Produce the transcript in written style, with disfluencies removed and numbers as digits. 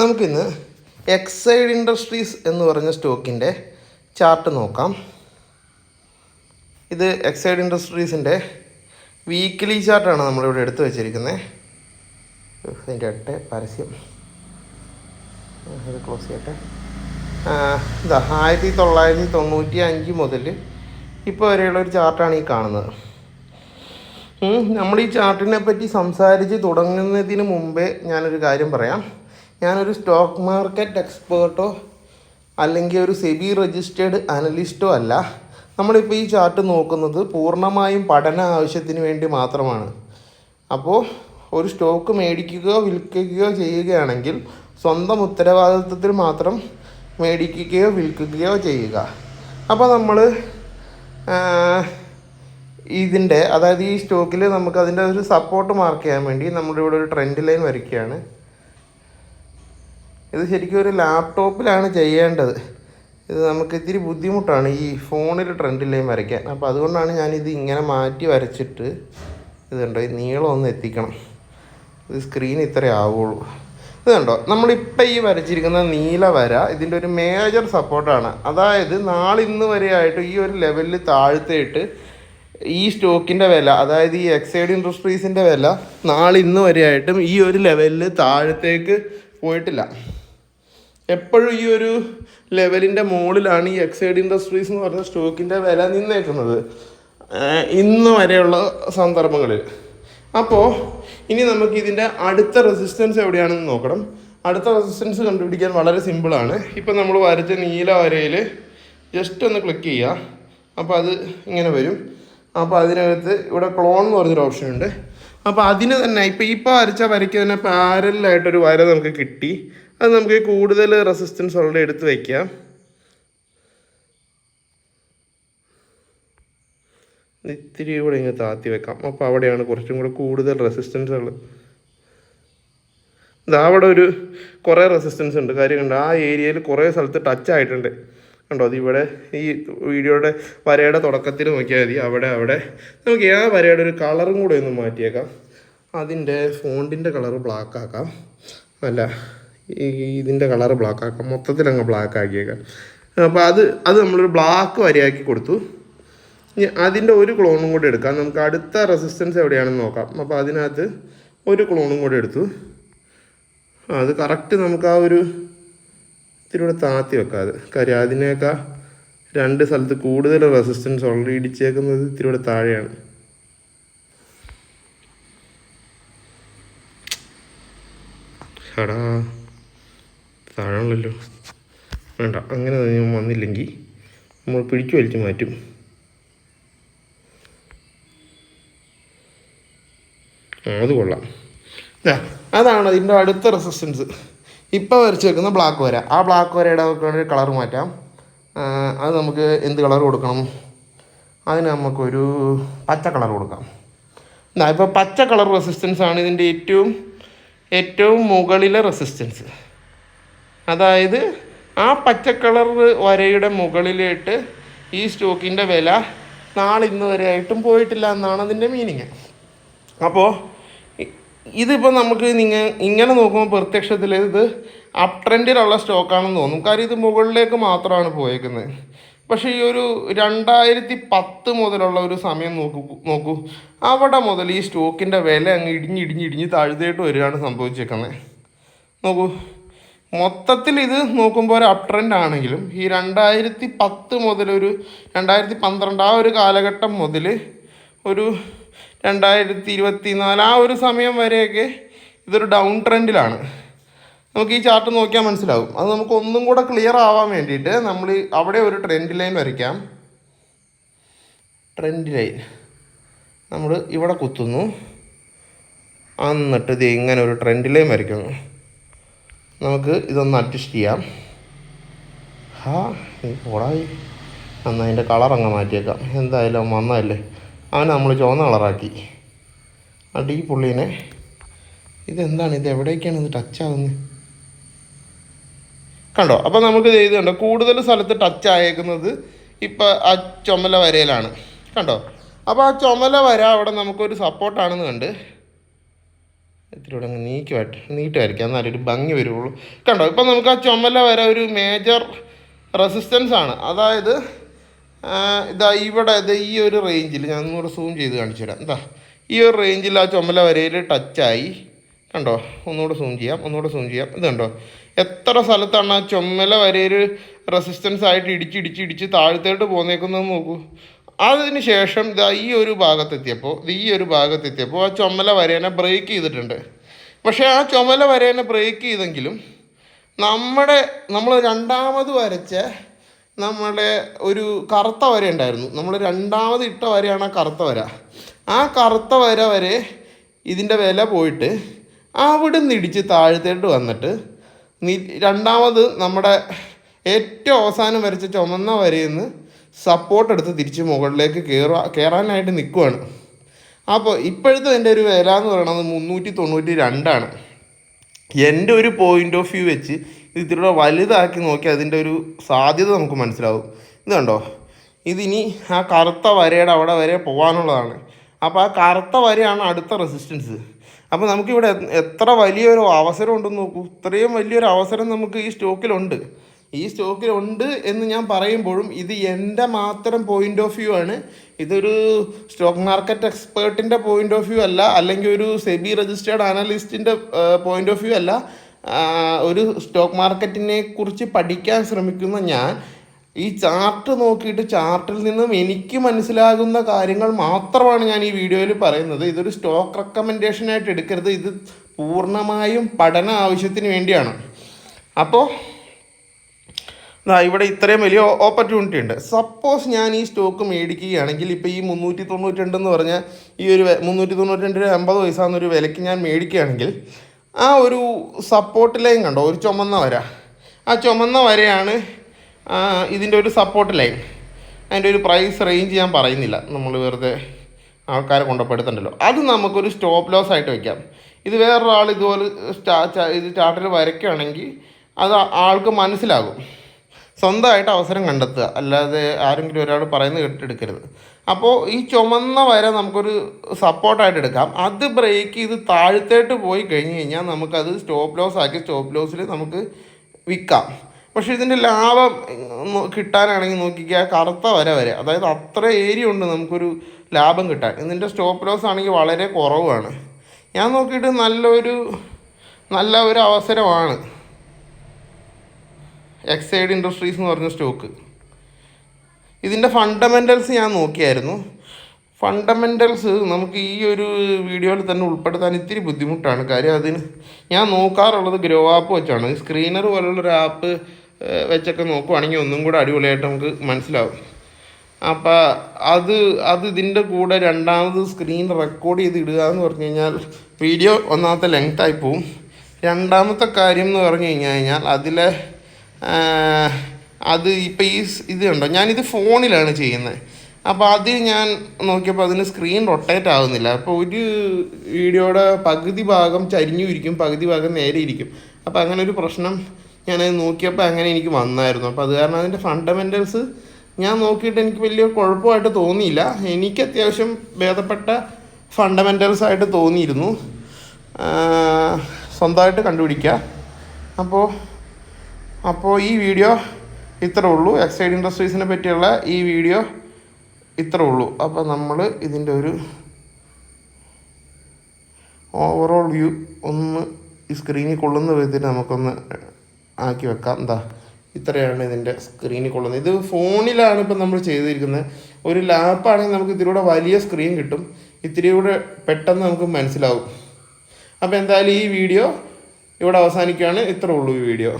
നമുക്കിന്ന് Exide industries എന്ന് പറഞ്ഞ സ്റ്റോക്കിൻ്റെ ചാർട്ട് നോക്കാം. ഇത് എക്സൈഡ് ഇൻഡസ്ട്രീസിൻ്റെ വീക്ക്ലി ചാർട്ടാണ് നമ്മളിവിടെ എടുത്തു വച്ചിരിക്കുന്നത്. ഇതിൻ്റെ പരസ്യം ഇത് ക്ലോസ് ചെയ്യട്ടെ. ഇതാ 1995 മുതൽ ഇപ്പോൾ വരെയുള്ളൊരു ചാർട്ടാണ് ഈ കാണുന്നത്. നമ്മൾ ഈ ചാർട്ടിനെ പറ്റി സംസാരിച്ച് തുടങ്ങുന്നതിന് മുമ്പേ ഞാനൊരു കാര്യം പറയാം. ഞാനൊരു സ്റ്റോക്ക് മാർക്കറ്റ് എക്സ്പേർട്ടോ അല്ലെങ്കിൽ ഒരു സെബി രജിസ്റ്റേർഡ് അനലിസ്റ്റോ അല്ല. നമ്മളിപ്പോൾ ഈ ചാർട്ട് നോക്കുന്നത് പൂർണ്ണമായും പഠന ആവശ്യത്തിന് വേണ്ടി മാത്രമാണ്. അപ്പോൾ ഒരു സ്റ്റോക്ക് മേടിക്കുകയോ വിൽക്കുകയോ ചെയ്യുകയാണെങ്കിൽ സ്വന്തം ഉത്തരവാദിത്വത്തിൽ മാത്രം മേടിക്കുകയോ വിൽക്കുകയോ ചെയ്യുക. അപ്പോൾ നമ്മൾ ഇതിൻ്റെ അതായത് ഈ സ്റ്റോക്കിൽ നമുക്ക് അതിൻ്റെ ഒരു സപ്പോർട്ട് മാർക്ക് ചെയ്യാൻ വേണ്ടി നമ്മളിവിടെ ഒരു ട്രെൻഡ് ലൈൻ വരയ്ക്കുകയാണ്. ഇത് ശരിക്കും ഒരു ലാപ്ടോപ്പിലാണ് ചെയ്യേണ്ടത്. ഇത് നമുക്ക് ഇത്തിരി ബുദ്ധിമുട്ടാണ് ഈ ഫോണിൽ ട്രെൻഡ് ലൈൻ വരയ്ക്കാൻ. അപ്പോൾ അതുകൊണ്ടാണ് ഞാനിത് ഇങ്ങനെ മാറ്റി വരച്ചിട്ട് ഇത് കണ്ടോ ഈ നീളം ഒന്ന് എത്തിക്കണം. ഇത് സ്ക്രീൻ ഇത്രേ ആവുള്ളൂ. ഇത് കണ്ടോ നമ്മളിപ്പോൾ ഈ വരച്ചിരിക്കുന്ന നീല വര ഇതിൻ്റെ ഒരു മേജർ സപ്പോർട്ടാണ്. അതായത് നാളിന്ന് വരെയായിട്ട് ഈ ഒരു ലെവലിൽ താഴ്ത്തിയിട്ട് ഈ സ്റ്റോക്കിൻ്റെ വില, അതായത് ഈ എക്സൈഡ് ഇൻഡസ്ട്രീസിൻ്റെ വില നാളിന്ന് വരെയായിട്ടും ഈ ഒരു ലെവലിൽ താഴത്തേക്ക് പോയിട്ടില്ല. എപ്പോഴും ഈ ഒരു ലെവലിൻ്റെ മുകളിലാണ് ഈ എക്സൈഡ് ഇൻഡസ്ട്രീസ് എന്ന് പറഞ്ഞ സ്റ്റോക്കിൻ്റെ വില നിന്നേക്കുന്നത് ഇന്ന് വരെയുള്ള സന്ദർഭങ്ങളിൽ. അപ്പോൾ ഇനി നമുക്ക് ഇതിൻ്റെ അടുത്ത റെസിസ്റ്റൻസ് എവിടെയാണെന്ന് നോക്കണം. അടുത്ത റെസിസ്റ്റൻസ് കണ്ടുപിടിക്കാൻ വളരെ സിമ്പിളാണ്. ഇപ്പം നമ്മൾ വരച്ച നീല വരയിൽ ജസ്റ്റ് ഒന്ന് ക്ലിക്ക് ചെയ്യുക. അപ്പോൾ അത് ഇങ്ങനെ വരും. അപ്പോൾ അതിനകത്ത് ഇവിടെ ക്ലോൺ എന്ന് പറഞ്ഞൊരു ഓപ്ഷൻ ഉണ്ട്. അപ്പോൾ അതിന് തന്നെ ഇപ്പോൾ വരച്ച വരയ്ക്ക് തന്നെ പാരലായിട്ടൊരു വര നമുക്ക് കിട്ടി. അത് നമുക്ക് കൂടുതൽ റെസിസ്റ്റൻസ് ഉള്ള എടുത്ത് വയ്ക്കാം. ഇത്തിരി കൂടെ ഇങ്ങനെ താത്തി വെക്കാം. അപ്പോൾ അവിടെയാണ് കുറച്ചും കൂടെ കൂടുതൽ റെസിസ്റ്റൻസ് ഉള്ളത്. അവിടെ ഒരു കുറേ റെസിസ്റ്റൻസ് ഉണ്ട്. കാര്യം കണ്ടോ ആ ഏരിയയിൽ കുറേ സ്ഥലത്ത് ടച്ച് ആയിട്ടുണ്ട്. കണ്ടോ അതിവിടെ ഈ വീഡിയോയുടെ വരയുടെ തുടക്കത്തിൽ നോക്കിയാൽ മതി. അവിടെ നമുക്ക് ആ വരയുടെ ഒരു കളറും കൂടെ ഒന്ന് മാറ്റിയേക്കാം. അതിൻ്റെ ഫോണ്ടിൻ്റെ കളറ് ബ്ലാക്ക് ആക്കാം. അല്ല ഇതിൻ്റെ കളറ് ബ്ലാക്ക് ആക്കാം. മൊത്തത്തിൽ അങ്ങ് ബ്ലാക്ക് ആക്കിയേക്കാം. അപ്പോൾ അത് നമ്മളൊരു ബ്ലാക്ക് വരയാക്കി കൊടുത്തു. ഇനി അതിൻ്റെ ഒരു ക്ലോണും കൂടി എടുക്കാം. നമുക്ക് അടുത്ത റെസിസ്റ്റൻസ് എവിടെയാണെന്ന് നോക്കാം. അപ്പോൾ അതിനകത്ത് ഒരു ക്ലോണും കൂടി എടുത്തു. അത് കറക്റ്റ് നമുക്ക് ആ ഒരു ഇത്തിരി കൂടെ താത്തി വെക്കാം. അത് കാര്യം അതിനേക്കാൾ രണ്ട് സ്ഥലത്ത് കൂടുതൽ റെസിസ്റ്റൻസ് ഓൾറെഡി ഇടിച്ചേക്കുന്നത് ഇത്തിരി കൂടെ താഴെയാണ്. ടാ താഴെയുള്ളല്ലോ. വേണ്ട, അങ്ങനെ വന്നില്ലെങ്കിൽ നമ്മൾ പിടിച്ചു വലിച്ച് മാറ്റും. അത് കൊള്ളാം. അതാണ് അതിൻ്റെ അടുത്ത റെസിസ്റ്റൻസ്. ഇപ്പോൾ വരച്ച് വെക്കുന്ന ബ്ലാക്ക് വര. ആ ബ്ലാക്ക് വരയുടെ ഒരു കളർ മാറ്റാം. അത് നമുക്ക് എന്ത് കളർ കൊടുക്കണം? അതിന് നമുക്കൊരു പച്ച കളർ കൊടുക്കാം. ഇപ്പോൾ പച്ച കളർ റെസിസ്റ്റൻസ് ആണ് ഇതിൻ്റെ ഏറ്റവും മുകളിലെ റെസിസ്റ്റൻസ്. അതായത് ആ പച്ച കളർ വരയുടെ മുകളിലിട്ട് ഈ സ്റ്റോക്കിൻ്റെ വില നാളിന്ന് വരെയായിട്ടും പോയിട്ടില്ല എന്നാണ് അതിൻ്റെ മീനിങ്. അപ്പോൾ ഇതിപ്പോൾ നമുക്ക് ഇങ്ങനെ നോക്കുമ്പോൾ പ്രത്യക്ഷത്തിൽ ഇത് അപ് ട്രെൻഡിലുള്ള സ്റ്റോക്കാണെന്ന് തോന്നും. കാര്യം ഇത് മുകളിലേക്ക് മാത്രമാണ് പോയേക്കുന്നത്. പക്ഷേ ഈ ഒരു 2010 മുതലുള്ള ഒരു സമയം നോക്കൂ അവിടെ മുതൽ ഈ സ്റ്റോക്കിൻ്റെ വില അങ്ങ് ഇടിഞ്ഞിടിഞ്ഞ് താഴ്ത്തേട്ട് വരികയാണ് സംഭവിച്ചേക്കുന്നത്. നോക്കൂ, മൊത്തത്തിൽ ഇത് നോക്കുമ്പോൾ ഒരു അപ് ട്രെൻഡ് ആണെങ്കിലും ഈ 2010 മുതൽ ഒരു 2012 ആ ഒരു കാലഘട്ടം മുതൽ ഒരു 2024 ആ ഒരു സമയം വരെയൊക്കെ ഇതൊരു ഡൗൺ ട്രെൻഡിലാണ്. നമുക്ക് ഈ ചാർട്ട് നോക്കിയാൽ മനസ്സിലാവും. അത് നമുക്ക് ഒന്നും കൂടെ ക്ലിയർ ആവാൻ വേണ്ടിയിട്ട് നമ്മൾ അവിടെ ഒരു ട്രെൻഡ് ലൈൻ വരയ്ക്കാം. ട്രെൻഡ് ലൈൻ നമ്മൾ ഇവിടെ കുത്തുന്നു. എന്നിട്ട് ഇത് ഇങ്ങനെ ഒരു ട്രെൻഡ് ലൈൻ വരയ്ക്കുന്നു. നമുക്ക് ഇതൊന്ന് അഡ്ജസ്റ്റ് ചെയ്യാം. ഓടായി എന്നാൽ അതിൻ്റെ കളർ അങ്ങ് മാറ്റിയേക്കാം. എന്തായാലും വന്നതല്ലേ, അവനെ നമ്മൾ ചുവന്ന കളറാക്കി. എന്നിട്ട് ഈ പുള്ളീനെ ഇതെന്താണ്, ഇത് എവിടേക്കാണ് ഇത് ടച്ച് ആകുന്നത്? കണ്ടോ? അപ്പോൾ നമുക്ക് ഇത് കണ്ടോ കൂടുതൽ സ്ഥലത്ത് ടച്ച് ആയേക്കുന്നത് ഇപ്പം ആ ചുമല വരയിലാണ്. കണ്ടോ? അപ്പോൾ ആ ചുമല വര അവിടെ നമുക്കൊരു സപ്പോർട്ടാണെന്ന് കണ്ട് ഇത്തിരി അങ്ങ് നീട്ടി വരയ്ക്കാം, എന്നാലും ഒരു ഭംഗി വരുള്ളൂ. കണ്ടോ, ഇപ്പം നമുക്ക് ആ ചുമല വരെ ഒരു മേജർ റെസിസ്റ്റൻസ് ആണ്. അതായത് ഇതാ ഇവിടെ ഈ ഒരു റേഞ്ചിൽ ഞാൻ ഒന്നുകൂടെ സൂം ചെയ്ത് കാണിച്ചു തരാം. എന്താ ഈ ഒരു റേഞ്ചിൽ ആ ചുമല വരയിൽ ടച്ചായി. കണ്ടോ, ഒന്നുകൂടെ സൂം ചെയ്യാം. ഇത് കണ്ടോ എത്ര സ്ഥലത്താണ് ആ ചുമല വരയിൽ റെസിസ്റ്റൻസ് ആയിട്ട് ഇടിച്ച് താഴത്തോട്ട് പോന്നേക്കുന്നത് നോക്കൂ. അതിന് ശേഷം ഇതാ ഈ ഒരു ഭാഗത്തെത്തിയപ്പോൾ ആ ചുമല വരേനെ ബ്രേക്ക് ചെയ്തിട്ടുണ്ട്. പക്ഷേ ആ ചുമല വരേനെ ബ്രേക്ക് ചെയ്തെങ്കിലും നമ്മൾ രണ്ടാമത് വരച്ച നമ്മുടെ ഒരു കറുത്ത വര ഉണ്ടായിരുന്നു. നമ്മൾ രണ്ടാമത് ഇട്ട വരയാണ് ആ കറുത്ത വര. ആ കറുത്ത വര വരെ ഇതിൻ്റെ വില പോയിട്ട് അവിടെ നിന്ന് ഇടിച്ച് താഴത്തോട്ട് വന്നിട്ട് രണ്ടാമത് നമ്മുടെ ഏറ്റവും അവസാനം വരച്ച ചുമന്ന വരയിൽ നിന്ന് സപ്പോർട്ട് എടുത്ത് തിരിച്ച് മുകളിലേക്ക് കയറാനായിട്ട് നിൽക്കുവാണ്. അപ്പോൾ ഇപ്പോഴത്തെ എൻ്റെ ഒരു വില എന്ന് പറയുന്നത് 392. എൻ്റെ ഒരു പോയിൻ്റ് ഓഫ് വ്യൂ വെച്ച് ഇതിലൂടെ വലുതാക്കി നോക്കി അതിൻ്റെ ഒരു സാധ്യത നമുക്ക് മനസ്സിലാവും. ഇത് കണ്ടോ, ഇതിനി ആ കറുത്ത വരയുടെ അവിടെ വരെ പോകാനുള്ളതാണ്. അപ്പോൾ ആ കറുത്ത വരയാണ് അടുത്ത റെസിസ്റ്റൻസ്. അപ്പോൾ നമുക്കിവിടെ എത്ര വലിയൊരു അവസരം ഉണ്ടെന്ന് നോക്കൂ. ഇത്രയും വലിയൊരു അവസരം നമുക്ക് ഈ സ്റ്റോക്കിലുണ്ട് എന്ന് ഞാൻ പറയുമ്പോഴും ഇത് എൻ്റെ മാത്രം പോയിൻ്റ് ഓഫ് വ്യൂ ആണ്. ഇതൊരു സ്റ്റോക്ക് മാർക്കറ്റ് എക്സ്പേർട്ടിൻ്റെ പോയിൻ്റ് ഓഫ് വ്യൂ അല്ല, അല്ലെങ്കിൽ ഒരു സെബി രജിസ്റ്റേർഡ് അനലിസ്റ്റിൻ്റെ പോയിൻ്റ് ഓഫ് വ്യൂ അല്ല. ഒരു സ്റ്റോക്ക് മാർക്കറ്റിനെ കുറിച്ച് പഠിക്കാൻ ശ്രമിക്കുന്ന ഞാൻ ഈ ചാർട്ട് നോക്കിയിട്ട് ചാർട്ടിൽ നിന്നും എനിക്ക് മനസ്സിലാകുന്ന കാര്യങ്ങൾ മാത്രമാണ് ഞാൻ ഈ വീഡിയോയിൽ പറയുന്നത്. ഇതൊരു സ്റ്റോക്ക് റെക്കമെൻഡേഷനായിട്ട് എടുക്കരുത്. ഇത് പൂർണ്ണമായും പഠന ആവശ്യത്തിന് വേണ്ടിയാണ്. അപ്പോൾ ഇവിടെ ഇത്രയും വലിയ ഓപ്പർച്യൂണിറ്റി ഉണ്ട്. സപ്പോസ് ഞാൻ ഈ സ്റ്റോക്ക് മേടിക്കുകയാണെങ്കിൽ ഇപ്പോൾ ഈ 392 എന്ന് പറഞ്ഞാൽ ഈ ഒരു 392 പൈസ എന്നൊരു വിലയ്ക്ക് ഞാൻ മേടിക്കുകയാണെങ്കിൽ ആ ഒരു സപ്പോർട്ട് ലൈൻ കണ്ടോ, ഒരു ചുമന്ന വര. ആ ചുമന്ന വരയാണ് ഇതിൻ്റെ ഒരു സപ്പോർട്ട് ലൈൻ. അതിൻ്റെ ഒരു പ്രൈസ് റേഞ്ച് ഞാൻ പറയുന്നില്ല, നമ്മൾ വെറുതെ ആൾക്കാരെ കൊണ്ടുപ്പെടുത്തണ്ടല്ലോ. അത് നമുക്കൊരു സ്റ്റോപ്പ് ലോസ് ആയിട്ട് വയ്ക്കാം. ഇത് വേറൊരാൾ ഇതുപോലെ ഇത് ചാർട്ടിൽ വരയ്ക്കുകയാണെങ്കിൽ അത് ആൾക്ക് മനസ്സിലാകും. സ്വന്തമായിട്ട് അവസരം കണ്ടെത്തുക, അല്ലാതെ ആരെങ്കിലും ഒരാൾ പറയുന്നത് കേട്ടെടുക്കരുത്. അപ്പോൾ ഈ ചുമന്ന വര നമുക്കൊരു സപ്പോർട്ടായിട്ട് എടുക്കാം. അത് ബ്രേക്ക് ചെയ്ത് താഴത്തോട്ട് പോയി കഴിഞ്ഞ് കഴിഞ്ഞാൽ നമുക്കത് സ്റ്റോപ്പ് ലോസ് ആക്കി സ്റ്റോപ്പ് ലോസിൽ നമുക്ക് വിൽക്കാം. പക്ഷേ ഇതിൻ്റെ ലാഭം കിട്ടാനാണെങ്കിൽ നോക്കിക്കുക, കറുത്ത വര വരെ, അതായത് അത്ര ഏരിയ ഉണ്ട് നമുക്കൊരു ലാഭം കിട്ടാൻ. ഇതിൻ്റെ സ്റ്റോപ്പ് ലോസ് ആണെങ്കിൽ വളരെ കുറവാണ്. ഞാൻ നോക്കിയിട്ട് നല്ല ഒരു അവസരമാണ് എക്സൈഡ് ഇൻഡസ്ട്രീസ് എന്ന് പറഞ്ഞ സ്റ്റോക്ക്. ഇതിൻ്റെ ഫണ്ടമെൻ്റൽസ് ഞാൻ നോക്കിയായിരുന്നു. ഫണ്ടമെൻ്റൽസ് നമുക്ക് ഈ ഒരു വീഡിയോയിൽ തന്നെ ഉൾപ്പെടുത്താൻ ഇത്തിരി ബുദ്ധിമുട്ടാണ്. കാര്യം അതിന് ഞാൻ നോക്കാറുള്ളത് ഗ്രോ ആപ്പ് വെച്ചാണ്. സ്ക്രീനർ പോലുള്ളൊരു ആപ്പ് വെച്ചൊക്കെ നോക്കുവാണെങ്കിൽ ഒന്നും കൂടെ അടിപൊളിയായിട്ട് നമുക്ക് മനസ്സിലാവും. അപ്പോൾ അത് ഇതിൻ്റെ കൂടെ രണ്ടാമത് സ്ക്രീൻ റെക്കോർഡ് ചെയ്ത് ഇടുക എന്ന് പറഞ്ഞു കഴിഞ്ഞാൽ വീഡിയോ ഒന്നാമത്തെ ലെങ്തായി പോവും. രണ്ടാമത്തെ കാര്യം എന്ന് പറഞ്ഞു കഴിഞ്ഞാൽ അതിലെ അത് ഇപ്പോൾ ഇത് കണ്ടോ, ഞാനിത് ഫോണിലാണ് ചെയ്യുന്നത്. അപ്പോൾ അതിൽ ഞാൻ നോക്കിയപ്പോൾ അതിന് സ്ക്രീൻ റൊട്ടേറ്റ് ആകുന്നില്ല. അപ്പോൾ ഒരു വീഡിയോയുടെ പകുതി ഭാഗം ചരിഞ്ഞു ഇരിക്കും, പകുതി ഭാഗം നേരെ ഇരിക്കും. അപ്പോൾ അങ്ങനെ ഒരു പ്രശ്നം ഞാനത് നോക്കിയപ്പോൾ അങ്ങനെ എനിക്ക് വന്നായിരുന്നു. അപ്പോൾ അത് കാരണം അതിൻ്റെ ഫണ്ടമെൻ്റൽസ് ഞാൻ നോക്കിയിട്ട് എനിക്ക് വലിയ കുഴപ്പമായിട്ട് തോന്നിയില്ല. എനിക്ക് അത്യാവശ്യം ഭേദപ്പെട്ട ഫണ്ടമെൻ്റൽസ് ആയിട്ട് തോന്നിയിരുന്നു. സ്വന്തമായിട്ട് കണ്ടുപിടിക്കുക. അപ്പോൾ ഈ വീഡിയോ ഇത്രേ ഉള്ളൂ. എക്സൈഡ് ഇൻഡസ്ട്രീസിനെ പറ്റിയുള്ള ഈ വീഡിയോ ഇത്രേ ഉള്ളൂ. അപ്പോൾ നമ്മൾ ഇതിൻ്റെ ഒരു ഓവറോൾ വ്യൂ ഒന്ന് ഈ സ്ക്രീനിൽ കൊള്ളുന്ന വിധത്തിൽ നമുക്കൊന്ന് ആക്കി വെക്കാം. ഇത്രയാണ് ഇതിൻ്റെ സ്ക്രീനിൽ കൊള്ളുന്നത്. ഇത് ഫോണിലാണ് ഇപ്പം നമ്മൾ ചെയ്തിരിക്കുന്നത്. ഒരു ലാപ്പാണെങ്കിൽ നമുക്ക് ഇതിലൂടെ വലിയ സ്ക്രീൻ കിട്ടും, ഇത്തിരി കൂടെ പെട്ടെന്ന് നമുക്ക് മനസ്സിലാവും. അപ്പോൾ എന്തായാലും ഈ വീഡിയോ ഇവിടെ അവസാനിക്കുകയാണ്. ഇത്രേ ഉള്ളൂ ഈ വീഡിയോ.